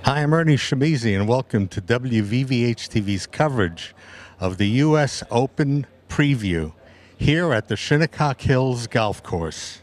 Hi, I'm Ernie Shimizi, and welcome to WVVH-TV's coverage of the U.S. Open preview here at the Shinnecock Hills Golf Course.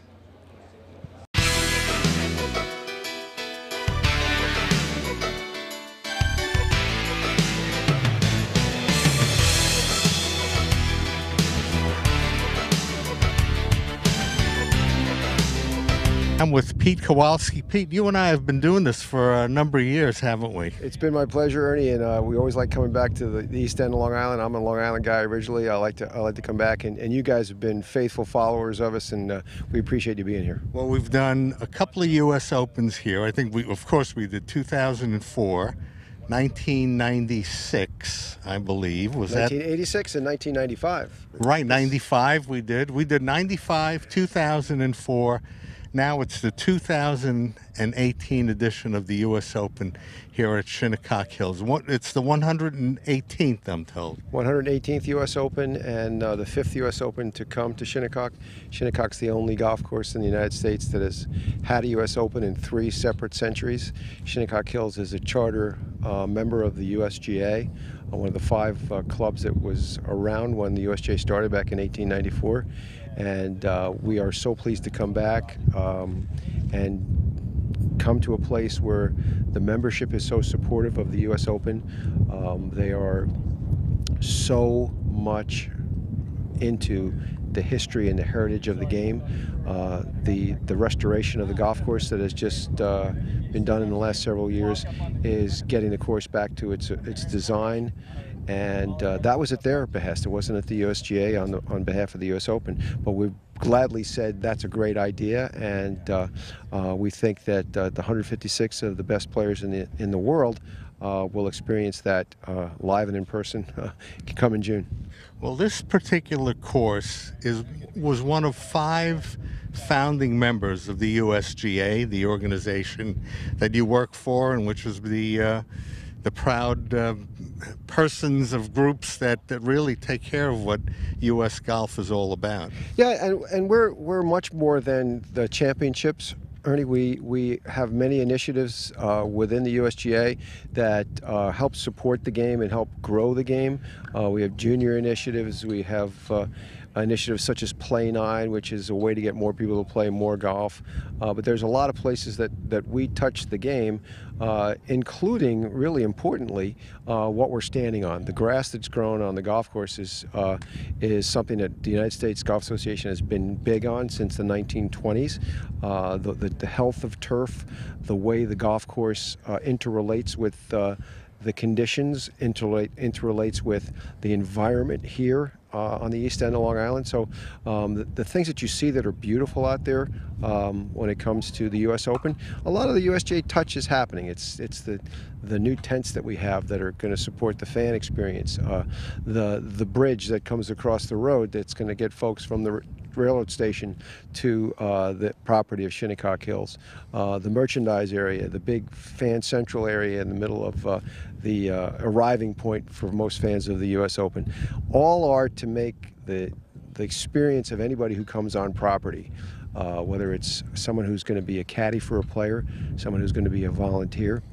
I'm with Pete Kowalski. Pete, you and I have been doing this for a number of years, haven't we? It's been my pleasure, Ernie, and we always like coming back to the East End of Long Island. I'm a Long Island guy originally. I like to come back, and you guys have been faithful followers of us, and we appreciate you being here. Well, we've done a couple of U.S. Opens here. I think of course, we did 2004, 1996, I believe. Was 1986 and 1995. Right, 95 we did. We did 95, 2004. Now it's the 2018 edition of the U.S. Open here at Shinnecock Hills. It's the 118th, I'm told. 118th U.S. Open and the 5th U.S. Open to come to Shinnecock. Shinnecock's the only golf course in the United States that has had a U.S. Open in 3 separate centuries. Shinnecock Hills is a charter member of the USGA, one of the 5 clubs that was around when the USGA started back in 1894. And we are so pleased to come back and come to a place where the membership is so supportive of the U.S. Open. They are so much into the history and the heritage of the game. The restoration of the golf course that has just been done in the last several years is getting the course back to its design. And that was at their behest. It wasn't at the USGA on behalf of the U.S. Open. But we gladly said that's a great idea, and we think that the 156 of the best players in the world will experience that live and in person come in June. Well, this particular course was one of 5 founding members of the USGA, the organization that you work for, and which was the proud persons of groups that really take care of what U.S. golf is all about. Yeah, and we're much more than the championships. Ernie, we have many initiatives within the USGA that help support the game and help grow the game. We have junior initiatives. We have initiatives such as Play 9, which is a way to get more people to play more golf. But there's a lot of places that we touch the game, including, really importantly, what we're standing on. The grass that's grown on the golf course is something that the United States Golf Association has been big on since the 1920s. The health of turf, the way the golf course interrelates with the conditions, interrelates with the environment here on the East End of Long Island. So the things that you see that are beautiful out there when it comes to the U.S. Open, a lot of the USGA touch is happening. It's the new tents that we have that are going to support the fan experience, the bridge that comes across the road that's going to get folks from the railroad station to the property of Shinnecock Hills, the merchandise area, the big fan central area in the middle of the arriving point for most fans of the U.S. Open. All are to make the experience of anybody who comes on property, whether it's someone who's going to be a caddy for a player, someone who's going to be a volunteer,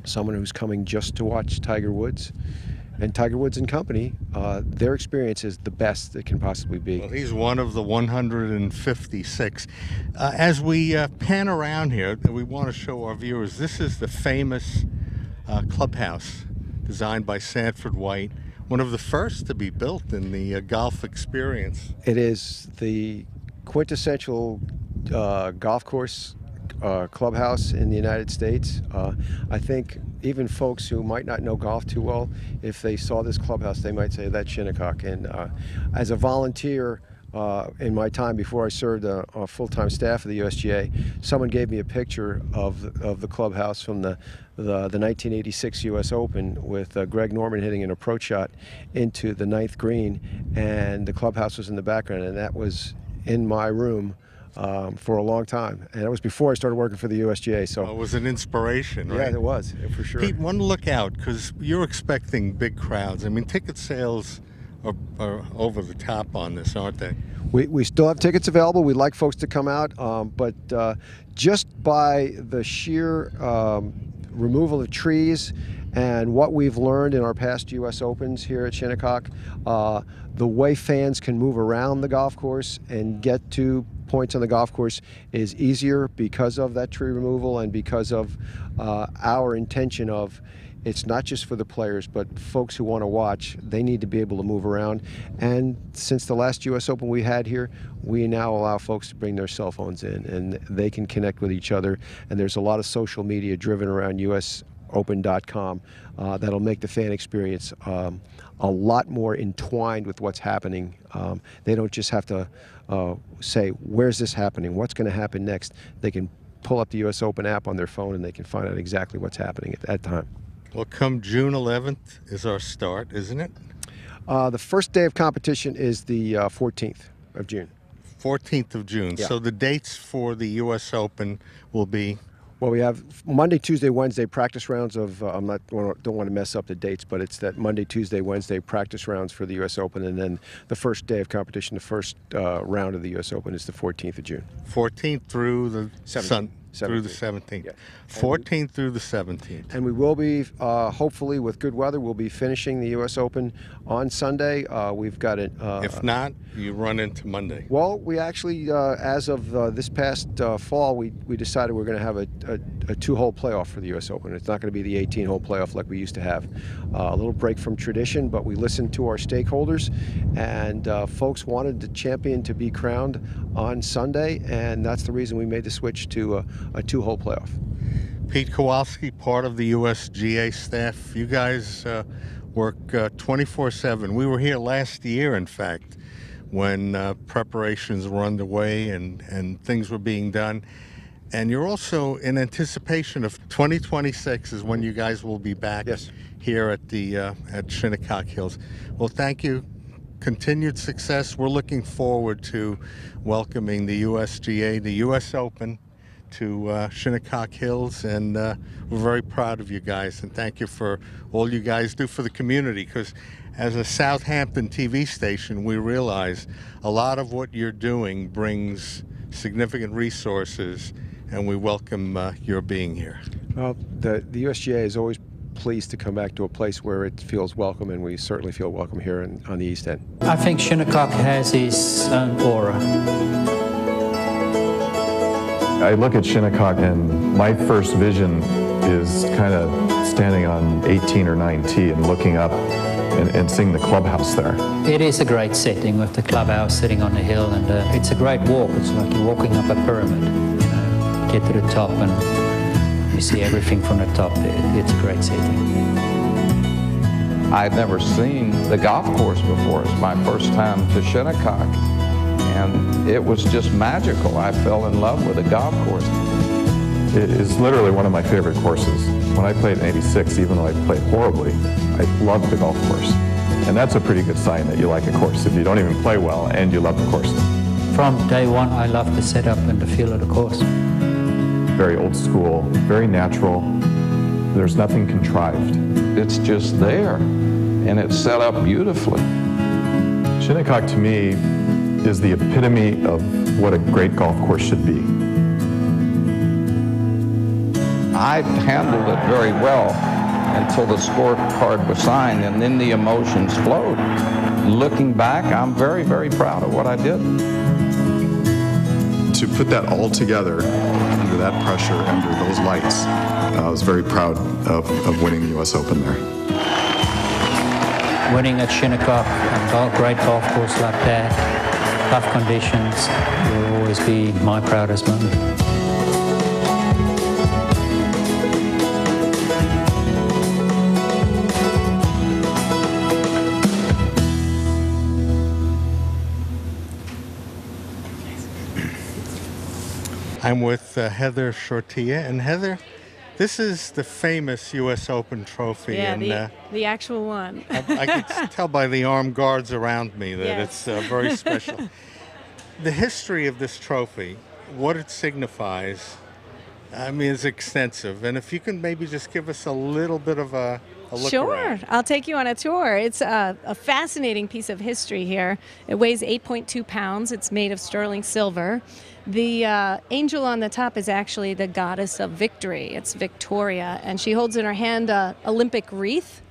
someone who's coming just to watch Tiger Woods, and Tiger Woods and company, their experience is the best it can possibly be. Well, he's one of the 156. As we pan around here, we want to show our viewers, this is the famous clubhouse designed by Sanford White, one of the first to be built in the golf experience. It is the quintessential golf course clubhouse in the United States. I think even folks who might not know golf too well, if they saw this clubhouse, they might say that's Shinnecock. And as a volunteer in my time before I served a full-time staff of the USGA, someone gave me a picture of the clubhouse from the 1986 U.S. Open with Greg Norman hitting an approach shot into the 9th green, and the clubhouse was in the background, and that was in my room for a long time, and it was before I started working for the USGA. So it was an inspiration, right? Yeah, it was, for sure. Pete, one look out, because you're expecting big crowds. I mean, ticket sales are over the top on this, aren't they? We still have tickets available. We'd like folks to come out, but just by the sheer removal of trees and what we've learned in our past U.S. Opens here at Shinnecock, the way fans can move around the golf course and get to points on the golf course is easier because of that tree removal and because of our intention of it's not just for the players, but folks who want to watch, they need to be able to move around. And since the last U.S. Open we had here, we now allow folks to bring their cell phones in and they can connect with each other. And there's a lot of social media driven around usopen.com that'll make the fan experience a lot more entwined with what's happening. They don't just have to say, where's this happening? What's going to happen next? They can pull up the U.S. Open app on their phone and they can find out exactly what's happening at that time. Well, come June 11th is our start, isn't it? The first day of competition is the 14th of June. 14th of June. Yeah. So the dates for the U.S. Open will be? Well, we have Monday, Tuesday, Wednesday practice rounds of, don't want to mess up the dates, but it's that Monday, Tuesday, Wednesday practice rounds for the U.S. Open, and then the first day of competition, the first round of the U.S. Open is the 14th of June. 14th through the 17th. through the 17th. Yeah. 14th through the 17th. And we will be, hopefully with good weather, we'll be finishing the U.S. Open on Sunday. We've got it. If not, you run into Monday. Well, we actually, as of this past fall, we decided we're going to have a two-hole playoff for the U.S. Open. It's not going to be the 18-hole playoff like we used to have. A little break from tradition, but we listened to our stakeholders, and folks wanted the champion to be crowned on Sunday, and that's the reason we made the switch to a two-hole playoff. Pete Kowalski, part of the USGA staff. You guys work 24/7. We were here last year, in fact, when preparations were underway and things were being done. And you're also in anticipation of 2026 is when you guys will be back. Yes. Here at the at Shinnecock Hills. Well, thank you. Continued success. We're looking forward to welcoming the USGA, the U.S. Open, to Shinnecock Hills, and we're very proud of you guys, and thank you for all you guys do for the community, because as a Southampton TV station, we realize a lot of what you're doing brings significant resources, and we welcome your being here. Well, the USGA is always pleased to come back to a place where it feels welcome, and we certainly feel welcome here on the East End. I think Shinnecock has its own aura. I look at Shinnecock and my first vision is kind of standing on 18 or 9T and looking up and seeing the clubhouse there. It is a great setting with the clubhouse sitting on the hill, and it's a great walk. It's like you're walking up a pyramid. You know, get to the top and you see everything from the top. It's a great setting. I'd never seen the golf course before. It's my first time to Shinnecock, and it was just magical. I fell in love with the golf course. It is literally one of my favorite courses. When I played in '86, even though I played horribly, I loved the golf course. And that's a pretty good sign that you like a course, if you don't even play well and you love the course. From day one, I love the setup and the feel of the course. Very old school, very natural. There's nothing contrived. It's just there, and it's set up beautifully. Shinnecock, to me, is the epitome of what a great golf course should be. I handled it very well until the scorecard was signed, and then the emotions flowed. Looking back, I'm very, very proud of what I did. To put that all together under that pressure, under those lights, I was very proud of winning the U.S. Open there. Winning at Shinnecock, a great golf course like that, tough conditions, will always be my proudest moment. I'm with Heather Shortilla, and Heather, this is the famous U.S. Open trophy. Yeah, and the actual one. I can tell by the armed guards around me that Yes. it's very special. The history of this trophy, what it signifies, I mean, is extensive. And if you can maybe just give us a little bit of a look Sure, around. I'll take you on a tour. It's a fascinating piece of history here. It weighs 8.2 pounds. It's made of sterling silver. The angel on the top is actually the goddess of victory. It's Victoria, and she holds in her hand a Olympic wreath,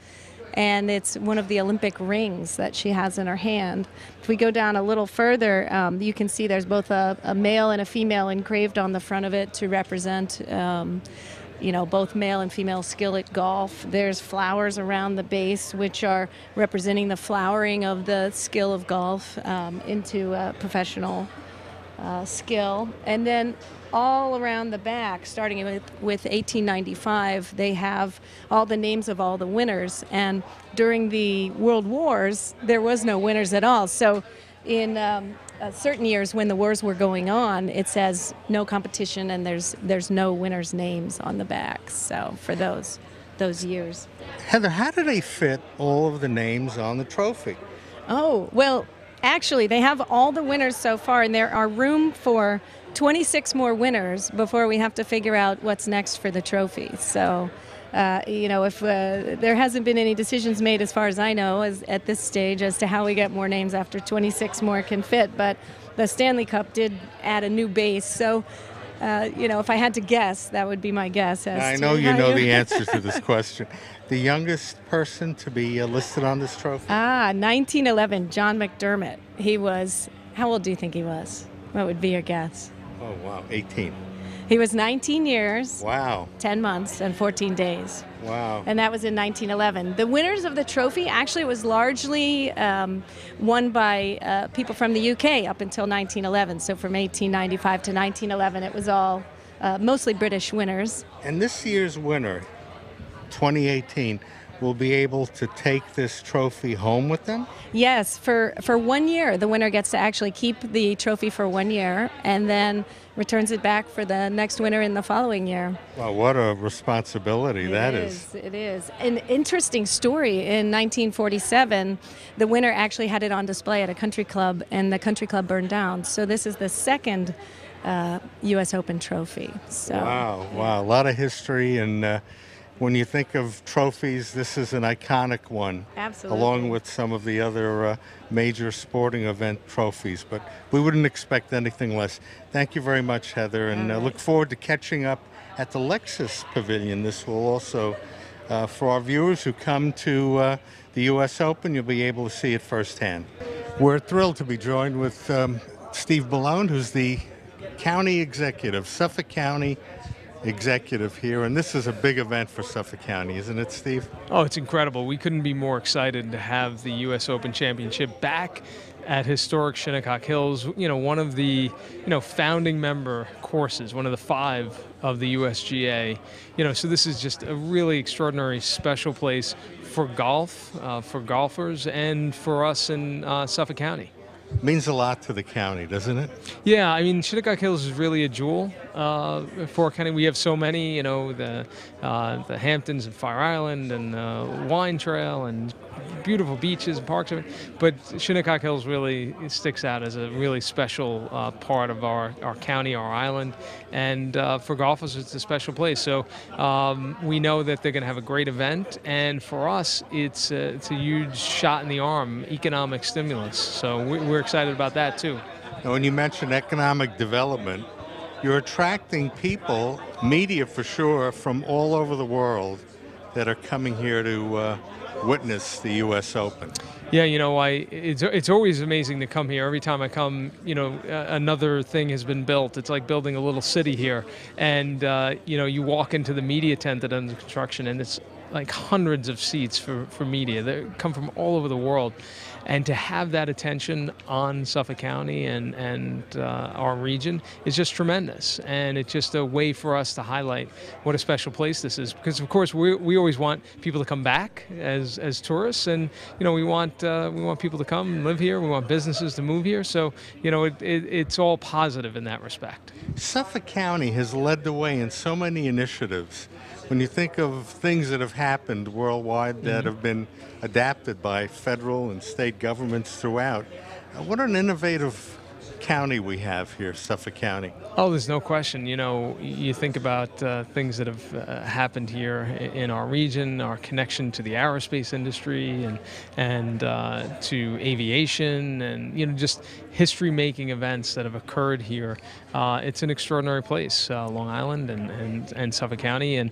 and it's one of the Olympic rings that she has in her hand. If we go down a little further, you can see there's both a male and a female engraved on the front of it to represent both male and female skill at golf. There's flowers around the base, which are representing the flowering of the skill of golf into professional skill. And then all around the back, starting with 1895, they have all the names of all the winners. And during the World Wars, there was no winners at all. So in certain years when the wars were going on, it says no competition, and there's no winners' names on the back. So for those years. Heather, how do they fit all of the names on the trophy? Oh, well, actually, they have all the winners so far, and there are room for 26 more winners before we have to figure out what's next for the trophy. So, if there hasn't been any decisions made, as far as I know, at this stage, as to how we get more names after 26 more can fit. But the Stanley Cup did add a new base. So, if I had to guess, that would be my guess. I know you know the answer to this question. The youngest person to be listed on this trophy? 1911, John McDermott. He was, how old do you think he was? What would be your guess? Oh, wow, 18. He was 19 years, Wow, 10 months, and 14 days. wow. And that was in 1911. The winners of the trophy actually was largely won by people from the UK up until 1911. So from 1895 to 1911, it was all mostly British winners. And this year's winner, 2018, will be able to take this trophy home with them? Yes, for 1 year, the winner gets to actually keep the trophy for 1 year and then returns it back for the next winner in the following year. Well, what a responsibility that is. It is. An interesting story. In 1947, the winner actually had it on display at a country club, and the country club burned down. So this is the second U.S. Open trophy. So, Wow. A lot of history, and when you think of trophies, this is an iconic one. Absolutely. Along with some of the other major sporting event trophies. But we wouldn't expect anything less. Thank you very much, Heather, and look forward to catching up at the Lexus Pavilion. This will also, for our viewers who come to the U.S. Open, you'll be able to see it firsthand. We're thrilled to be joined with Steve Malone, who's the county executive, Suffolk County executive here, and this is a big event for Suffolk County, isn't it, Steve? Oh, it's incredible. We couldn't be more excited to have the U.S. Open Championship back at historic Shinnecock Hills, one of the, founding member courses, one of the 5 of the USGA. So this is just a really extraordinary, special place for golf, for golfers, and for us in Suffolk County. Means a lot to the county, doesn't it? Yeah, I mean, Shinnecock Hills is really a jewel for our county. We have so many, the Hamptons and Fire Island and Wine Trail and beautiful beaches and parks. But Shinnecock Hills really sticks out as a really special part of our county, our island. And for golfers, it's a special place. So we know that they're going to have a great event. And for us, it's a huge shot in the arm, economic stimulus. So we're excited about that, too. Now, when you mention economic development, you're attracting people, media for sure, from all over the world that are coming here to witness the U.S. Open. Yeah, it's always amazing to come here. Every time I come, another thing has been built. It's like building a little city here. And, you walk into the media tent that's under construction, and it's like hundreds of seats for media. They come from all over the world. And to have that attention on Suffolk County and our region is just tremendous. And it's just a way for us to highlight what a special place this is. Because, of course, we always want people to come back as tourists. And, we want people to come and live here. We want businesses to move here. So, it's all positive in that respect. Suffolk County has led the way in so many initiatives. When you think of things that have happened worldwide that have been adapted by federal and state governments throughout, what an innovative county we have here, Suffolk County. Oh, there's no question. You know, you think about things that have happened here in our region, our connection to the aerospace industry and to aviation, and, you know, just history-making events that have occurred here. It's an extraordinary place, Long Island and Suffolk County. And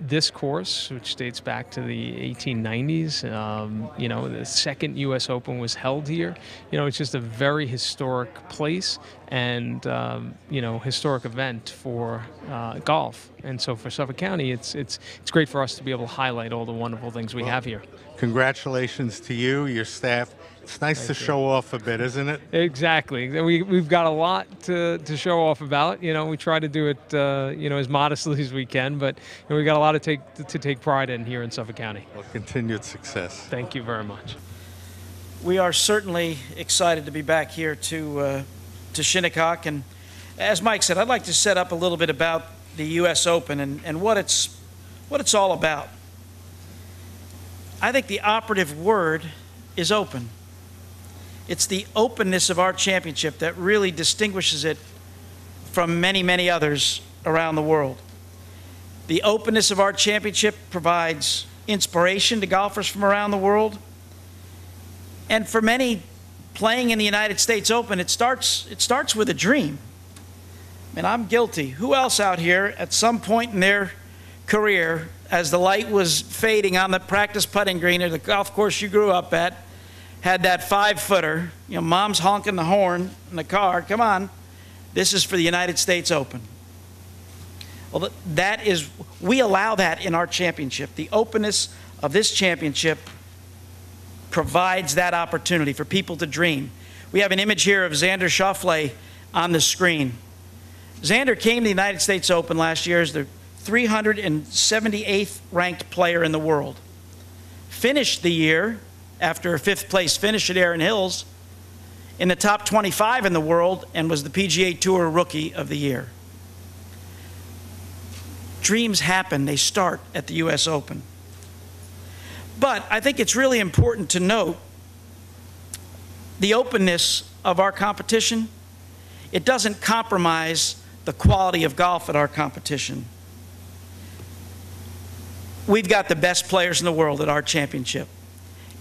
this course, which dates back to the 1890s, you know, the second U.S. Open was held here. You know, it's just a very historic place and you know, historic event for golf. And so for Suffolk County, it's great for us to be able to highlight all the wonderful things we have here. Congratulations to you, your staff. It's nice to show off a bit, isn't it? Exactly. We've got a lot to show off about. You know, we try to do it you know, as modestly as we can, but you know, we got a lot to take pride in here in Suffolk County. Well, continued success. Thank you very much. We are certainly excited to be back here to Shinnecock, and as Mike said, I'd like to set up a little bit about the U.S. Open and what it's all about. I think the operative word is open. It's the openness of our championship that really distinguishes it from many, many others around the world. The openness of our championship provides inspiration to golfers from around the world. And for many, playing in the United States Open, it starts with a dream. And I'm guilty. Who else out here at some point in their career, as the light was fading on the practice putting green or the golf course you grew up at, had that 5-footer, you know, mom's honking the horn in the car, come on, this is for the United States Open. Well, we allow that in our championship. The openness of this championship provides that opportunity for people to dream. We have an image here of Xander Schauffele on the screen. Xander came to the United States Open last year as the 378th ranked player in the world. Finished the year, after a 5th place finish at Erin Hills, in the top 25 in the world and was the PGA Tour Rookie of the Year. Dreams happen, they start at the US Open. But I think it's really important to note the openness of our competition. It doesn't compromise the quality of golf at our competition. We've got the best players in the world at our championship.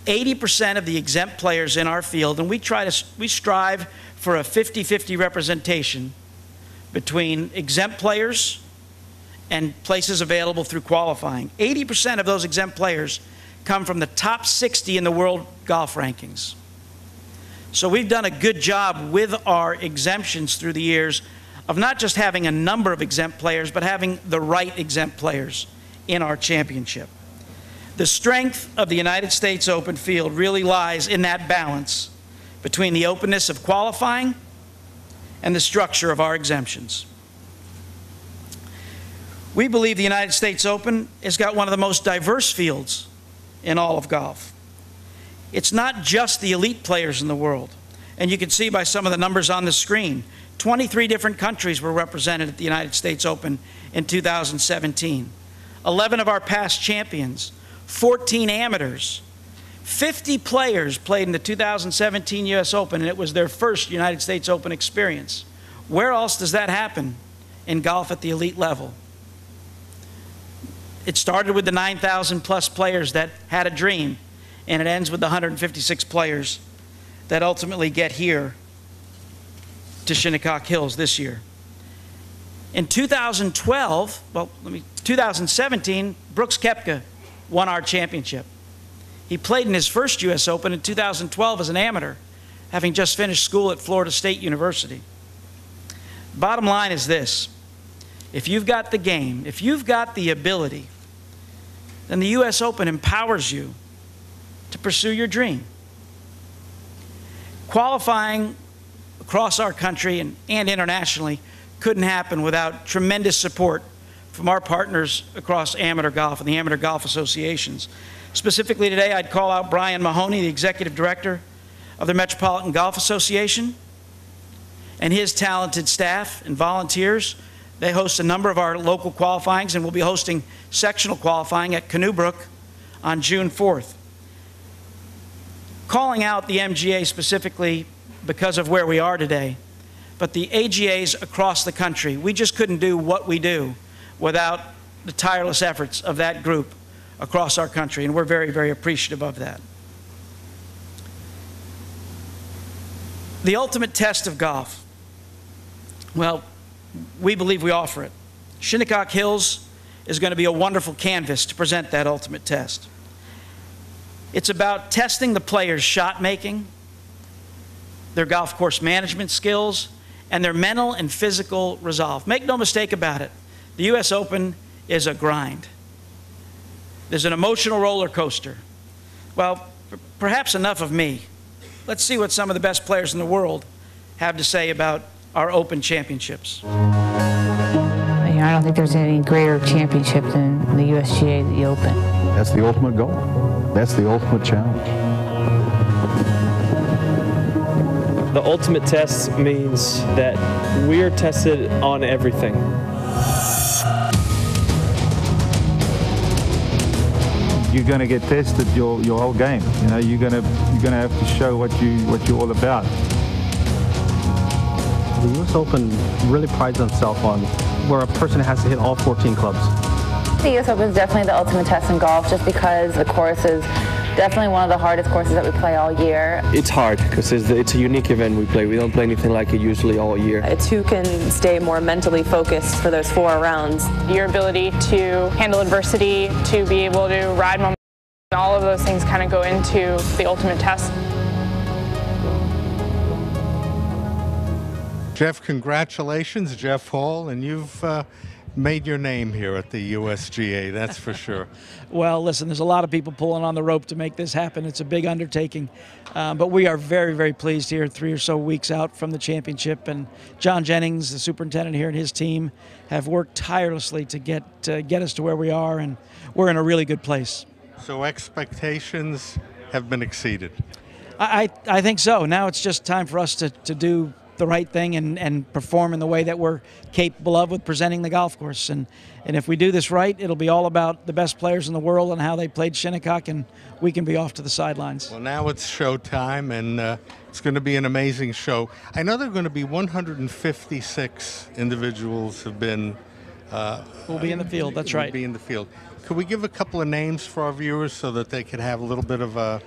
80% of the exempt players in our field, and we strive for a 50-50 representation between exempt players and places available through qualifying. 80% of those exempt players come from the top 60 in the world golf rankings. So we've done a good job with our exemptions through the years of not just having a number of exempt players, but having the right exempt players in our championship. The strength of the United States Open field really lies in that balance between the openness of qualifying and the structure of our exemptions. We believe the United States Open has got one of the most diverse fields in all of golf. It's not just the elite players in the world, and you can see by some of the numbers on the screen, 23 different countries were represented at the United States Open in 2017. 11 of our past champions, 14 amateurs, 50 players played in the 2017 US Open, and it was their first United States Open experience. Where else does that happen in golf at the elite level? It started with the 9,000 plus players that had a dream, and it ends with the 156 players that ultimately get here to Shinnecock Hills this year. In 2017, Brooks Koepka won our championship. He played in his first US Open in 2012 as an amateur, having just finished school at Florida State University. Bottom line is this: if you've got the game, if you've got the ability, then the US Open empowers you to pursue your dream. Qualifying across our country and internationally couldn't happen without tremendous support from our partners across amateur golf and the amateur golf associations. Specifically today, I'd call out Brian Mahoney, the executive director of the Metropolitan Golf Association, and his talented staff and volunteers. They host a number of our local qualifyings, and we'll be hosting sectional qualifying at Canoe Brook on June 4th. Calling out the MGA specifically, because of where we are today. But the AGAs across the country, we just couldn't do what we do without the tireless efforts of that group across our country, and we're very, very appreciative of that. The ultimate test of golf. Well, we believe we offer it. Shinnecock Hills is going to be a wonderful canvas to present that ultimate test. It's about testing the players' shot making, their golf course management skills, and their mental and physical resolve. Make no mistake about it, the US Open is a grind. There's an emotional roller coaster. Well, perhaps enough of me. Let's see what some of the best players in the world have to say about our Open championships. I don't think there's any greater championship than the USGA, the Open. That's the ultimate goal. That's the ultimate challenge. The ultimate test means that we are tested on everything. You're going to get tested your whole game. You know, you're going to have to show what you're all about. The US Open really prides itself on where a person has to hit all 14 clubs. The US Open is definitely the ultimate test in golf just because the course is definitely one of the hardest courses that we play all year. It's hard because it's a unique event we play. We don't play anything like it usually all year. It's who can stay more mentally focused for those 4 rounds. Your ability to handle adversity, to be able to ride momentum, all of those things kind of go into the ultimate test. Jeff, congratulations, Jeff Hall, and you've made your name here at the USGA, that's for sure. Well, listen, there's a lot of people pulling on the rope to make this happen. It's a big undertaking, but we are very, very pleased here 3 or so weeks out from the championship, and John Jennings, the superintendent here, and his team have worked tirelessly to get us to where we are, and we're in a really good place. So expectations have been exceeded. I think so. Now it's just time for us to do the right thing and perform in the way that we're capable of with presenting the golf course. And if we do this right, it'll be all about the best players in the world and how they played Shinnecock, and we can be off to the sidelines. Well, now it's show time, and it's going to be an amazing show. I know there are going to be 156 individuals have been... will be in the field, that's right. Will be in the field. Could we give a couple of names for our viewers so that they could have a little bit of a...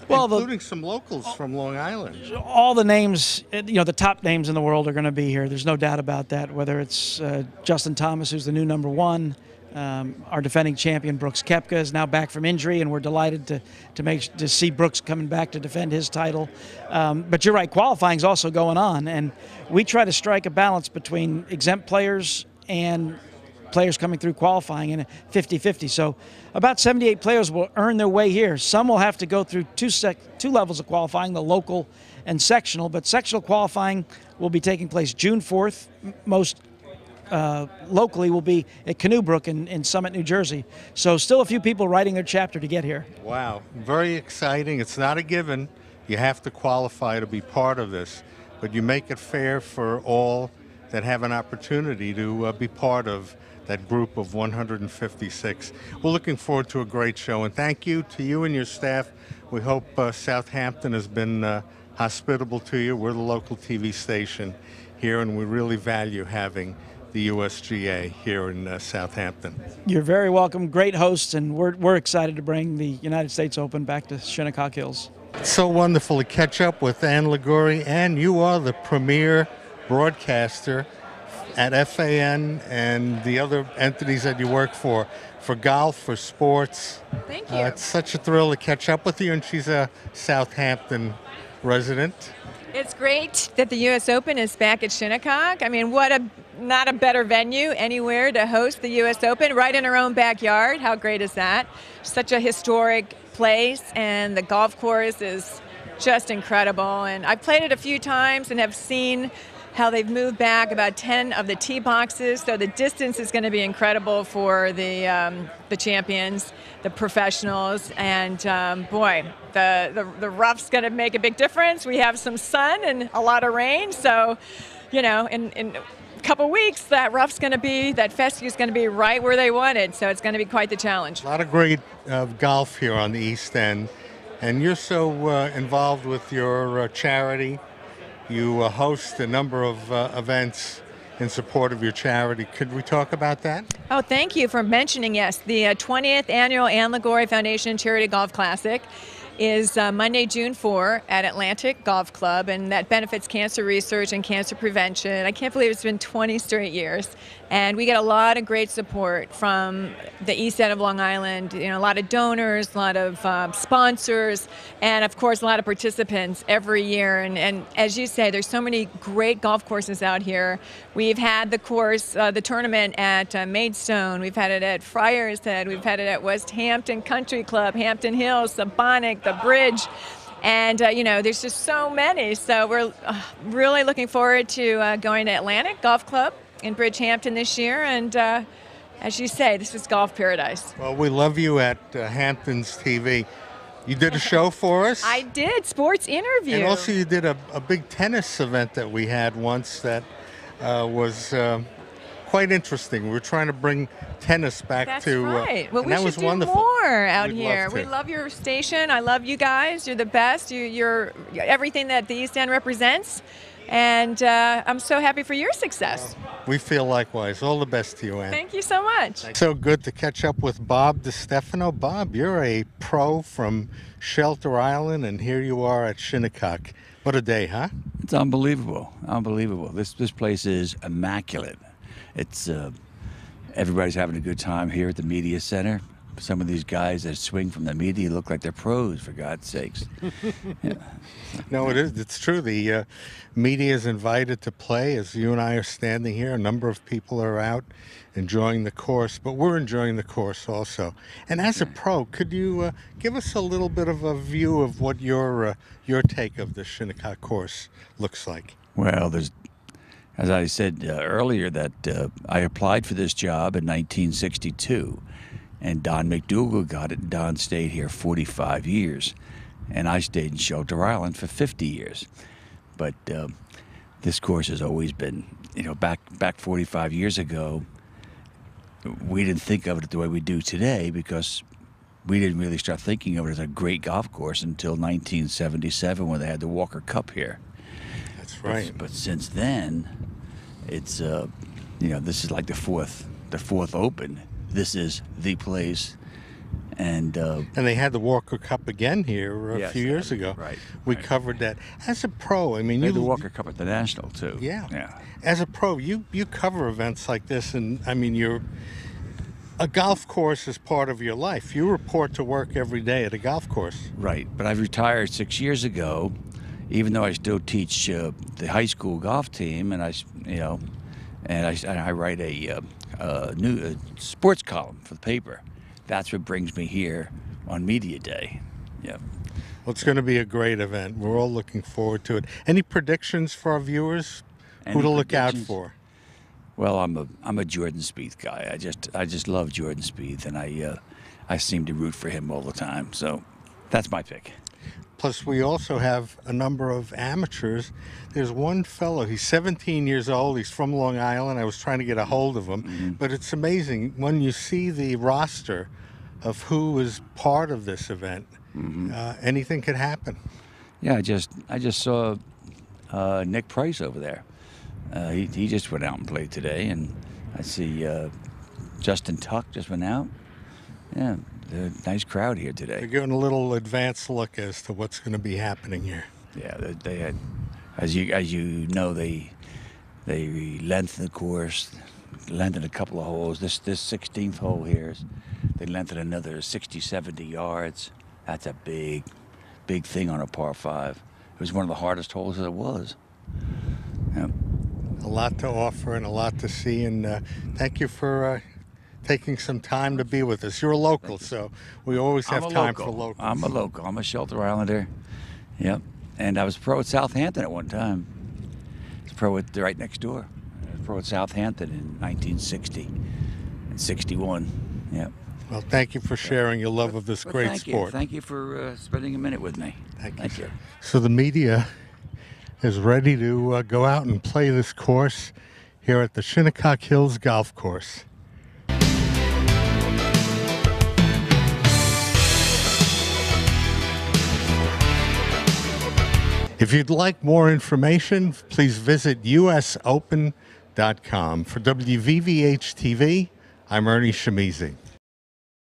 Well, including some locals from Long Island. All the names, the top names in the world are going to be here. There's no doubt about that, whether it's Justin Thomas, who's the new #1, our defending champion, Brooks Koepka, is now back from injury, and we're delighted to see Brooks coming back to defend his title. But you're right, qualifying is also going on, and we try to strike a balance between exempt players and players coming through qualifying in a 50-50. So about 78 players will earn their way here. Some will have to go through two levels of qualifying, the local and sectional, but sectional qualifying will be taking place June 4th. Most locally will be at Canoe Brook in Summit, New Jersey. So still a few people writing their chapter to get here. Wow, very exciting. It's not a given. You have to qualify to be part of this, but you make it fair for all that have an opportunity to be part of that group of 156. We're looking forward to a great show, and thank you to you and your staff. We hope Southampton has been hospitable to you. We're the local TV station here, and we really value having the USGA here in Southampton. You're very welcome. Great hosts, and we're excited to bring the United States Open back to Shinnecock Hills. It's so wonderful to catch up with Ann Liguori, and you are the premier broadcaster at FAN and the other entities that you work for golf, for sports. Thank you. It's such a thrill to catch up with you, and she's a Southampton resident. It's great that the U.S. Open is back at Shinnecock. I mean, not a better venue anywhere to host the U.S. Open, right in our own backyard. How great is that? Such a historic place, and the golf course is just incredible. And I've played it a few times and have seen how they've moved back about 10 of the tee boxes, so the distance is going to be incredible for the champions, the professionals, and boy, the rough's going to make a big difference. We have some sun and a lot of rain, so in a couple weeks that fescue is going to be right where they want it, so it's going to be quite the challenge. A lot of great golf here on the East End. And you're so involved with your charity. You host a number of events in support of your charity. Could we talk about that? Oh, thank you for mentioning, yes. The 20th Annual Ann Liguori Foundation Charity Golf Classic is Monday, June 4 at Atlantic Golf Club, and that benefits cancer research and cancer prevention. I can't believe it's been 20 straight years. And we get a lot of great support from the east end of Long Island, you know, a lot of donors, a lot of sponsors, and of course a lot of participants every year. And as you say, there's so many great golf courses out here. We've had the course, the tournament at Maidstone, we've had it at Friars Head, we've had it at West Hampton Country Club, Hampton Hills, Sabonic, the Bridge. And, you know, there's just so many. So we're really looking forward to going to Atlantic Golf Club in Bridgehampton this year, and as you say, this is golf paradise. Well, we love you at Hamptons TV. You did a show for us. I did, sports interview. And also you did a big tennis event that we had once that was quite interesting. We were trying to bring tennis back That's to... right. Well, we that should was do wonderful. more out We'd here. love We to. love your station. I love you guys. You're the best. You're everything that the East End represents. And I'm so happy for your success. We feel likewise. All the best to you, Ann. Thank you so much. So good to catch up with Bob DiStefano. Bob, you're a pro from Shelter Island, and here you are at Shinnecock. What a day, huh? It's unbelievable. Unbelievable. This place is immaculate. It's everybody's having a good time here at the media center. Some of these guys that swing from the media look like they're pros, for God's sakes. Yeah. No, it is. It's true. The media is invited to play. As you and I are standing here, a number of people are out enjoying the course, but we're enjoying the course also. And as a pro, could you give us a little bit of a view of what your take of the Shinnecock course looks like? Well, there's, as I said earlier, that I applied for this job in 1962. And Don McDougal got it, and Don stayed here 45 years. And I stayed in Shelter Island for 50 years. But this course has always been, you know, back 45 years ago, we didn't think of it the way we do today because we didn't really start thinking of it as a great golf course until 1977 when they had the Walker Cup here. That's right. But since then, it's, you know, this is like the fourth Open. This is the place, and they had the Walker Cup again here a few years ago. Right, we covered that. As a pro, I mean, they you had the Walker Cup at the National too. Yeah. As a pro, you cover events like this, and I mean, a golf course is part of your life. You report to work every day at a golf course. Right, but I retired 6 years ago, even though I still teach the high school golf team, and I write a new sports column for the paper. That's what brings me here on Media Day. Yeah. Well, it's going to be a great event. We're all looking forward to it. Any predictions for our viewers? Who to look out for? Well, I'm a Jordan Spieth guy. I just love Jordan Spieth, and I seem to root for him all the time. So that's my pick. Plus, we also have a number of amateurs. There's one fellow, he's 17 years old, he's from Long Island. I was trying to get a hold of him. But it's amazing when you see the roster of who is part of this event, anything could happen. Yeah, I just saw Nick Price over there. He just went out and played today, and I see Justin Tuck just went out. Yeah. A nice crowd here today. They're giving a little advanced look as to what's going to be happening here. Yeah, they had, as you know, they lengthened the course, lengthened a couple of holes. This 16th hole here, they lengthened another 60, 70 yards. That's a big thing on a par 5. It was one of the hardest holes there was. Yeah. A lot to offer and a lot to see, and thank you for taking some time to be with us. You're a local, so we always have time for locals. I'm a local. I'm a Shelter Islander. Yep. And I was a pro at Southampton at one time. I was a pro right next door. I was a pro at Southampton in 1960 and 61. Yep. Well, thank you for sharing your love of this great sport. Thank you for spending a minute with me. Thank you. So the media is ready to go out and play this course here at the Shinnecock Hills Golf Course. If you'd like more information, please visit usopen.com. For WVVH-TV, I'm Ernie Shimizi.